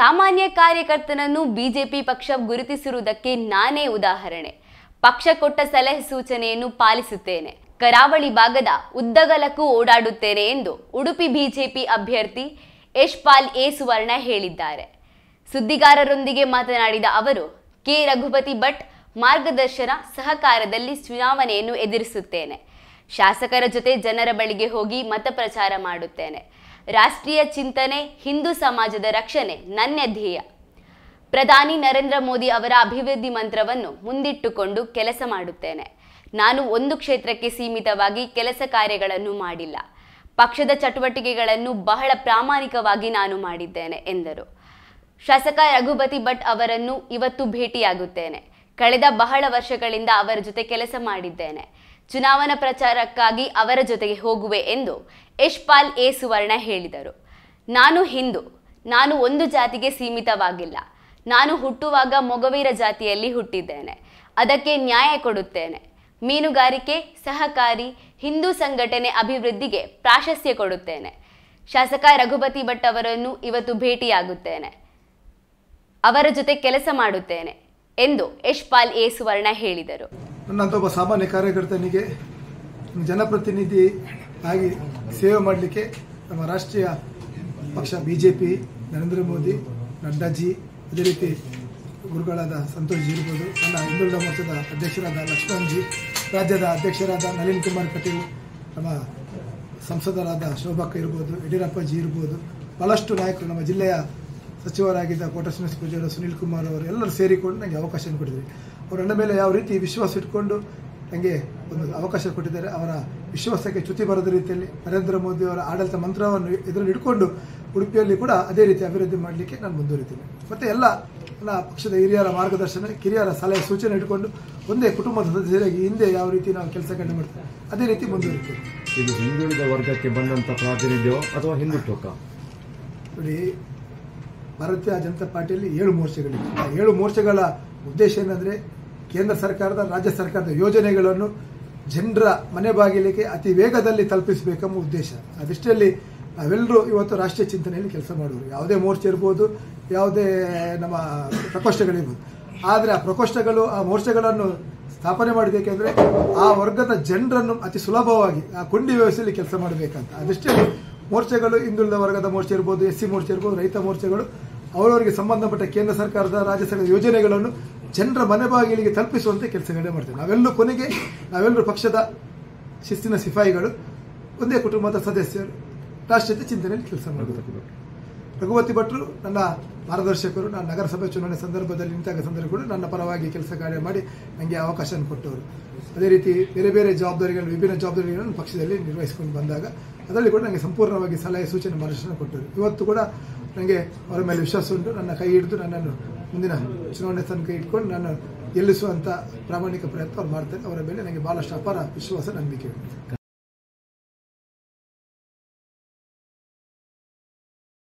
ಸಾಮಾನ್ಯ ಕಾರ್ಯಕರ್ತನನ್ನು ಬಿಜೆಪಿ ಪಕ್ಷ ಗುರುತಿಸಿರುವುದಕ್ಕೆ ನಾನೇ ಉದಾಹರಣೆ. ಪಕ್ಷ ಕೊಟ್ಟ ಸಲಹೆ ಸೂಚನೆಯನ್ನು ಪಾಲಿಸುತ್ತೇನೆ. ಕರಾವಳಿ ಭಾಗದ ಉದ್ದಗಲಕ್ಕೂ ಓಡಾಡುತ್ತೇನೆ ಎಂದು ಉಡುಪಿ ಬಿಜೆಪಿ ಅಭ್ಯರ್ಥಿ ಯಶ್ಪಾಲ್ ಎ ಸುವರ್ಣ ಹೇಳಿದ್ದಾರೆ. ಸುದ್ದಿಗಾರರೊಂದಿಗೆ ಮಾತನಾಡಿದ ಅವರು, ಕೆ ರಘುಪತಿ ಭಟ್ ಮಾರ್ಗದರ್ಶನ ಸಹಕಾರದಲ್ಲಿ ಚುನಾವಣೆಯನ್ನು ಎದುರಿಸುತ್ತೇನೆ. ಶಾಸಕರ ಜೊತೆ ಜನರ ಬಳಿಗೆ ಹೋಗಿ ಮತ ಪ್ರಚಾರ ಮಾಡುತ್ತೇನೆ. ರಾಷ್ಟ್ರೀಯ ಚಿಂತನೆ, ಹಿಂದೂ ಸಮಾಜದ ರಕ್ಷಣೆ ನನ್ನ ಧ್ಯೇಯ. ಪ್ರಧಾನಿ ನರೇಂದ್ರ ಮೋದಿ ಅವರ ಅಭಿವೃದ್ಧಿ ಮಂತ್ರವನ್ನು ಮುಂದಿಟ್ಟುಕೊಂಡು ಕೆಲಸ ಮಾಡುತ್ತೇನೆ. ನಾನು ಒಂದು ಕ್ಷೇತ್ರಕ್ಕೆ ಸೀಮಿತವಾಗಿ ಕೆಲಸ ಕಾರ್ಯಗಳನ್ನು ಮಾಡಿಲ್ಲ. ಪಕ್ಷದ ಚಟುವಟಿಕೆಗಳನ್ನು ಬಹಳ ಪ್ರಾಮಾಣಿಕವಾಗಿ ನಾನು ಮಾಡಿದ್ದೇನೆ ಎಂದರು. ಶಾಸಕ ರಘುಪತಿ ಭಟ್ ಅವರನ್ನು ಇವತ್ತು ಭೇಟಿಯಾಗುತ್ತೇನೆ. ಕಳೆದ ಬಹಳ ವರ್ಷಗಳಿಂದ ಅವರ ಜೊತೆ ಕೆಲಸ ಮಾಡಿದ್ದೇನೆ. ಚುನಾವಣಾ ಪ್ರಚಾರಕ್ಕಾಗಿ ಅವರ ಜೊತೆಗೆ ಹೋಗುವೆ ಎಂದು ಯಶ್ಪಾಲ್ ಎ ಸುವರ್ಣ ಹೇಳಿದರು. ನಾನು ಹಿಂದೂ. ನಾನು ಒಂದು ಜಾತಿಗೆ ಸೀಮಿತವಾಗಿಲ್ಲ. ನಾನು ಹುಟ್ಟುವಾಗ ಮೊಗವೀರ ಜಾತಿಯಲ್ಲಿ ಹುಟ್ಟಿದ್ದೇನೆ. ಅದಕ್ಕೆ ನ್ಯಾಯ ಕೊಡುತ್ತೇನೆ. ಮೀನುಗಾರಿಕೆ, ಸಹಕಾರಿ, ಹಿಂದೂ ಸಂಘಟನೆ ಅಭಿವೃದ್ಧಿಗೆ ಪ್ರಾಶಸ್ತ್ಯ ಕೊಡುತ್ತೇನೆ. ಶಾಸಕ ರಘುಪತಿ ಭಟ್ ಅವರನ್ನು ಇವತ್ತು ಭೇಟಿಯಾಗುತ್ತೇನೆ. ಅವರ ಜೊತೆ ಕೆಲಸ ಮಾಡುತ್ತೇನೆ ಎಂದು ಯಶ್ಪಾಲ್ ಎ ಸುವರ್ಣ ಹೇಳಿದರು. ನನ್ನಂತ ಒಬ್ಬ ಸಾಮಾನ್ಯ ಕಾರ್ಯಕರ್ತನಿಗೆ ಜನಪ್ರತಿನಿಧಿ ಆಗಿ ಸೇವೆ ಮಾಡಲಿಕ್ಕೆ ನಮ್ಮ ರಾಷ್ಟ್ರೀಯ ಪಕ್ಷ ಬಿಜೆಪಿ, ನರೇಂದ್ರ ಮೋದಿ, ನಡ್ಡಾಜಿ, ಅದೇ ರೀತಿ ಗುರುಗಳಾದ ಸಂತೋಷ್ ಜಿ ಇರ್ಬೋದು, ನನ್ನ ಹಿಂದುಳಿದ ಮೋರ್ಚಾದ ಅಧ್ಯಕ್ಷರಾದ ಲಕ್ಷ್ಮಣ್ ಜಿ, ರಾಜ್ಯದ ಅಧ್ಯಕ್ಷರಾದ ನಳಿನ್ ಕುಮಾರ್ ಕಟೀಲ್, ನಮ್ಮ ಸಂಸದರಾದ ಶೋಭಕ್ಕ ಇರ್ಬೋದು, ಯಡಿಯೂರಪ್ಪ ಜಿ ಇರ್ಬೋದು, ಬಹಳಷ್ಟು ನಾಯಕರು, ನಮ್ಮ ಜಿಲ್ಲೆಯ ಸಚಿವರಾಗಿದ್ದ ಕೋಟ ಶ್ರೀನಿವಾಸ ಪೂಜಾರಿ, ಸುನೀಲ್ ಕುಮಾರ್ ಅವರು ಎಲ್ಲರೂ ಸೇರಿಕೊಂಡು ನನಗೆ ಅವಕಾಶ ಕೊಟ್ಟಿದ್ದಾರೆ. ಅವರು ನನ್ನ ಮೇಲೆ ಯಾವ ರೀತಿ ವಿಶ್ವಾಸ ಇಟ್ಕೊಂಡು ನನಗೆ ಒಂದು ಅವಕಾಶ ಕೊಟ್ಟಿದ್ದಾರೆ. ಅವರ ವಿಶ್ವಾಸಕ್ಕೆ ಚ್ಯುತಿ ಬರದ ರೀತಿಯಲ್ಲಿ ನರೇಂದ್ರ ಮೋದಿ ಅವರ ಆಡಳಿತ ಮಂತ್ರವನ್ನು ಇದರಲ್ಲಿ ಇಟ್ಕೊಂಡು ಉಡುಪಿಯಲ್ಲಿ ಕೂಡ ಅದೇ ರೀತಿ ಅಭಿವೃದ್ಧಿ ಮಾಡಲಿಕ್ಕೆ ನಾನು ಮುಂದುವರಿತೀನಿ. ಮತ್ತು ಎಲ್ಲ ನನ್ನ ಪಕ್ಷದ ಹಿರಿಯರ ಮಾರ್ಗದರ್ಶನ, ಕಿರಿಯರ ಸಲಹೆ ಸೂಚನೆ ಇಟ್ಕೊಂಡು ಒಂದೇ ಕುಟುಂಬದ ಸದಸ್ಯರಾಗಿ ಹಿಂದೆ ಯಾವ ರೀತಿ ನಾವು ಕೆಲಸಗಳನ್ನು ಮಾಡ್ತೇವೆ ಅದೇ ರೀತಿ ಮುಂದುವರಿತೀವಿ. ಇದು ಹಿಂದುಳಿದ ವರ್ಗಕ್ಕೆ ಬಂದಂಥ ಪ್ರಾತಿನಿಧ್ಯವೋ ಅಥವಾ ಹಿಂದುತ್ವಕ್ಕ? ನೋಡಿ, ಭಾರತೀಯ ಜನತಾ ಪಾರ್ಟಿಯಲ್ಲಿ 7 ಮೋರ್ಚೆಗಳಿವೆ. ಆ 7 ಮೋರ್ಚೆಗಳ ಉದ್ದೇಶ ಏನಂದರೆ ಕೇಂದ್ರ ಸರ್ಕಾರದ, ರಾಜ್ಯ ಸರ್ಕಾರದ ಯೋಜನೆಗಳನ್ನು ಜನರ ಮನೆ ಬಾಗಿಲಿಗೆ ಅತಿ ವೇಗದಲ್ಲಿ ತಲುಪಿಸಬೇಕೆಂಬ ಉದ್ದೇಶ. ಅದಷ್ಟರಲ್ಲಿ ನಾವೆಲ್ಲರೂ ಇವತ್ತು ರಾಷ್ಟ್ರೀಯ ಚಿಂತನೆಯಲ್ಲಿ ಕೆಲಸ ಮಾಡುವರು. ಯಾವುದೇ ಮೋರ್ಚೆ ಇರ್ಬೋದು, ಯಾವುದೇ ನಮ್ಮ ಪ್ರಕೋಷ್ಠಗಳಿರ್ಬೋದು. ಆದರೆ ಆ ಪ್ರಕೋಷ್ಠಗಳು, ಆ ಮೋರ್ಚೆಗಳನ್ನು ಸ್ಥಾಪನೆ ಮಾಡಬೇಕೆಂದರೆ ಆ ವರ್ಗದ ಜನರನ್ನು ಅತಿ ಸುಲಭವಾಗಿ ಆ ಕೊಂಡಿ ವ್ಯವಸ್ಥೆಯಲ್ಲಿ ಕೆಲಸ ಮಾಡಬೇಕಂತ. ಅದಷ್ಟರಲ್ಲಿ ಮೋರ್ಚೆಗಳು ಹಿಂದುಳಿದ ವರ್ಗದ ಮೋರ್ಚೆ ಇರ್ಬೋದು, ಎಸ್ಸಿ ಮೋರ್ಚೆ ಇರ್ಬೋದು, ರೈತ ಮೋರ್ಚೆಗಳು ಅವರವರಿಗೆ ಸಂಬಂಧಪಟ್ಟ ಕೇಂದ್ರ ಸರ್ಕಾರದ, ರಾಜ್ಯ ಸರ್ಕಾರದ ಯೋಜನೆಗಳನ್ನು ಜನರ ಮನೆ ಬಾಗಿಲಿಗೆ ತಲುಪಿಸುವಂತೆ ಕೆಲಸಗಳೇ ಮಾಡ್ತೇವೆ. ನಾವೆಲ್ಲರೂ ಪಕ್ಷದ ಶಿಸ್ತಿನ ಸಿಪಾಯಿಗಳು, ಒಂದೇ ಕುಟುಂಬದ ಸದಸ್ಯರು, ರಾಷ್ಟ್ರೀಯ ಚಿಂತನೆಯಲ್ಲಿ ಕೆಲಸ ಮಾಡಬೇಕು. ರಘುಪತಿ ಭಟ್ರು ನನ್ನ ಮಾರ್ಗದರ್ಶಕರು. ನಾನು ನಗರಸಭೆ ಚುನಾವಣೆ ಸಂದರ್ಭದಲ್ಲಿ ನಿಂತಾಗ ಸಂದರ್ಭಗಳು ನನ್ನ ಪರವಾಗಿ ಕೆಲಸ ಕಾರ್ಯ ಮಾಡಿ ನನಗೆ ಅವಕಾಶ ಕೊಟ್ಟವರು. ಅದೇ ರೀತಿ ಬೇರೆ ಬೇರೆ ಜವಾಬ್ದಾರಿಗಳನ್ನು, ವಿಭಿನ್ನ ಜವಾಬ್ದಾರಿಗಳನ್ನು ಪಕ್ಷದಲ್ಲಿ ನಿರ್ವಹಿಸಿಕೊಂಡು ಬಂದಾಗ ಅದರಲ್ಲಿ ಕೂಡ ನನಗೆ ಸಂಪೂರ್ಣವಾಗಿ ಸಲಹೆ ಸೂಚನೆ ಮಾರ್ಗದರ್ಶನ ಕೊಟ್ಟರು. ಇವತ್ತು ಕೂಡ ನನಗೆ ಅವರ ಮೇಲೆ ವಿಶ್ವಾಸ ಉಂಟು. ನನ್ನ ಕೈ ಹಿಡಿದು ನನ್ನನ್ನು ಮುಂದಿನ ಚುನಾವಣೆ ತನಕ ಇಟ್ಕೊಂಡು ನಾನು ಗೆಲ್ಲಿಸುವಂಥ ಪ್ರಾಮಾಣಿಕ ಪ್ರಯತ್ನ ಅವ್ರು ಮಾಡ್ತಾರೆ. ಅವರ ಮೇಲೆ ನನಗೆ ಬಹಳಷ್ಟು ಅಪಾರ ವಿಶ್ವಾಸ, ನಂಬಿಕೆ ಉಂಟು.